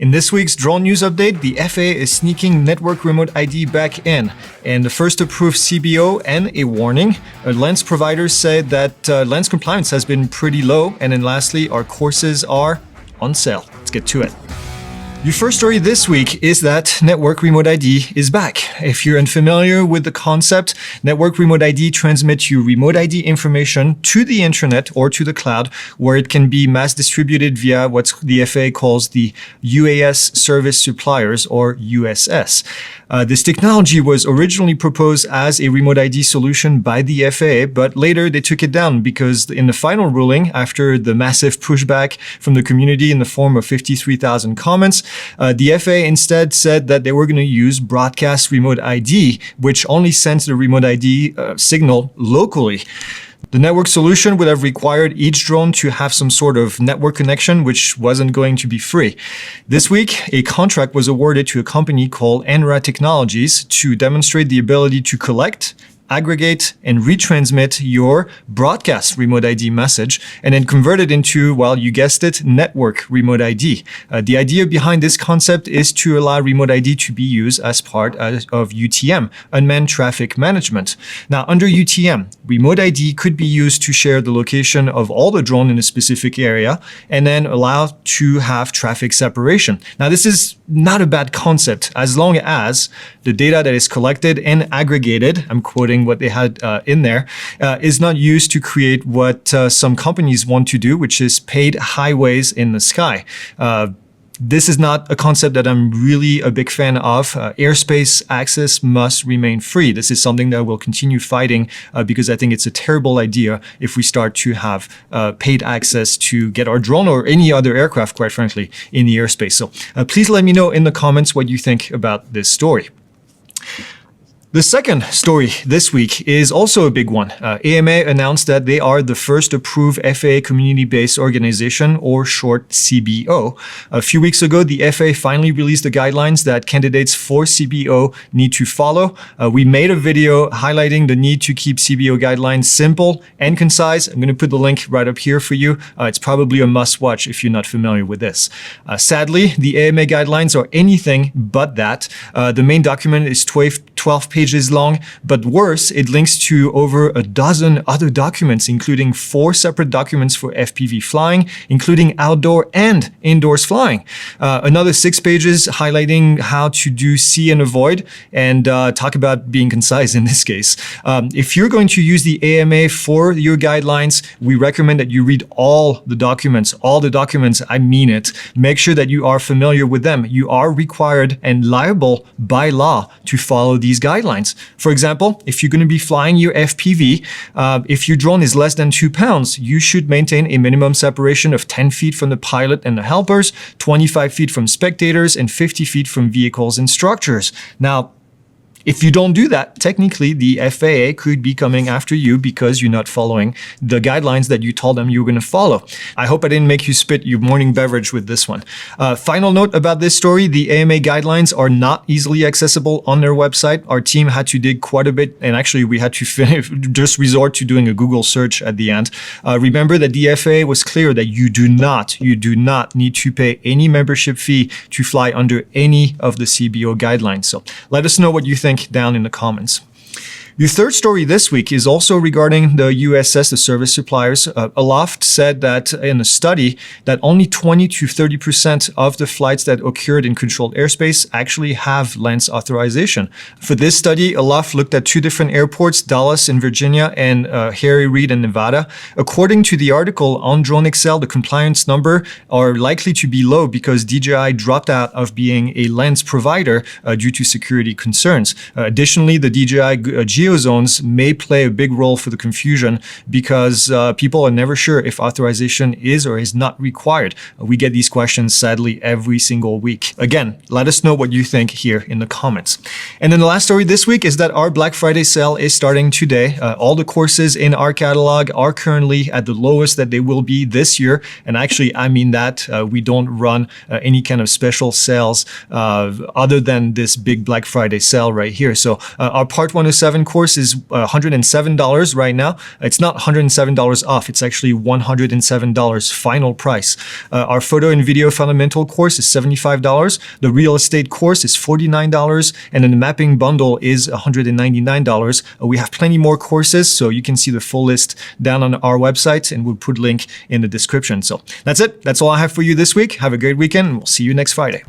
In this week's drone news update, the FAA is sneaking Network Remote ID back in, and the first approved CBO and a warning. LAANC providers said that LAANC compliance has been pretty low, and then lastly, our courses are on sale. Let's get to it. Your first story this week is that Network Remote ID is back. If you're unfamiliar with the concept, Network Remote ID transmits your remote ID information to the internet or to the cloud, where it can be mass distributed via what the FAA calls the UAS Service Suppliers, or USS. This technology was originally proposed as a remote ID solution by the FAA, but later they took it down because in the final ruling, after the massive pushback from the community in the form of 53,000 comments, the FAA instead said that they were going to use broadcast remote ID, which only sends the remote ID signal locally. The network solution would have required each drone to have some sort of network connection, which wasn't going to be free. This week, a contract was awarded to a company called NRA Technologies to demonstrate the ability to collect, aggregate, and retransmit your broadcast remote ID message and then convert it into, well, you guessed it, network remote ID. The idea behind this concept is to allow remote ID to be used as part of UTM, Unmanned Traffic Management. Now, under UTM, remote ID could be used to share the location of all the drone in a specific area and then allow to have traffic separation. Now, this is not a bad concept as long as the data that is collected and aggregated, I'm quoting what they had in there, is not used to create what some companies want to do, which is paid highways in the sky. This is not a concept that I'm really a big fan of. Airspace access must remain free. This is something that we'll continue fighting because I think it's a terrible idea if we start to have paid access to get our drone or any other aircraft, quite frankly, in the airspace. So please let me know in the comments what you think about this story. The second story this week is also a big one. AMA announced that they are the first approved FAA community-based organization, or short CBO. A few weeks ago, the FAA finally released the guidelines that candidates for CBO need to follow. We made a video highlighting the need to keep CBO guidelines simple and concise. I'm going to put the link right up here for you. It's probably a must-watch if you're not familiar with this. Sadly, the AMA guidelines are anything but that. The main document is 12 pages long, but worse, it links to over a dozen other documents, including 4 separate documents for FPV flying, including outdoor and indoors flying. Another 6 pages highlighting how to do see and avoid, and talk about being concise in this case. If you're going to use the AMA for your guidelines, we recommend that you read all the documents, I mean it. Make sure that you are familiar with them. You are required and liable by law to follow these guidelines. For example, if you're going to be flying your FPV, if your drone is less than 2 pounds, you should maintain a minimum separation of 10 feet from the pilot and the helpers, 25 feet from spectators, and 50 feet from vehicles and structures. Now, if you don't do that, technically the FAA could be coming after you because you're not following the guidelines that you told them you were going to follow. I hope I didn't make you spit your morning beverage with this one. Final note about this story, the AMA guidelines are not easily accessible on their website. Our team had to dig quite a bit, and actually we had to just resort to doing a Google search at the end. Remember that the FAA was clear that you do not need to pay any membership fee to fly under any of the CBO guidelines. So let us know what you think down in the comments. Your third story this week is also regarding the USS, the Service Suppliers. Aloft said that in a study that only 20 to 30% of the flights that occurred in controlled airspace actually have LAANC authorization. For this study, Aloft looked at 2 different airports, Dallas in Virginia and Harry Reid in Nevada. According to the article on Drone Excel, the compliance number are likely to be low because DJI dropped out of being a LAANC provider due to security concerns. Additionally, the DJI geo zones may play a big role for the confusion because people are never sure if authorization is or is not required. We get these questions sadly every single week. Again, let us know what you think here in the comments. And then the last story this week is that our Black Friday sale is starting today. All the courses in our catalog are currently at the lowest that they will be this year. And actually, I mean that we don't run any kind of special sales other than this big Black Friday sale right here. So our Part 107 course course is $107 right now. It's not $107 off. It's actually $107 final price. Our photo and video fundamental course is $75. The real estate course is $49. And then the mapping bundle is $199. We have plenty more courses, so you can see the full list down on our website, and we'll put a link in the description. So that's it. That's all I have for you this week. Have a great weekend, and we'll see you next Friday.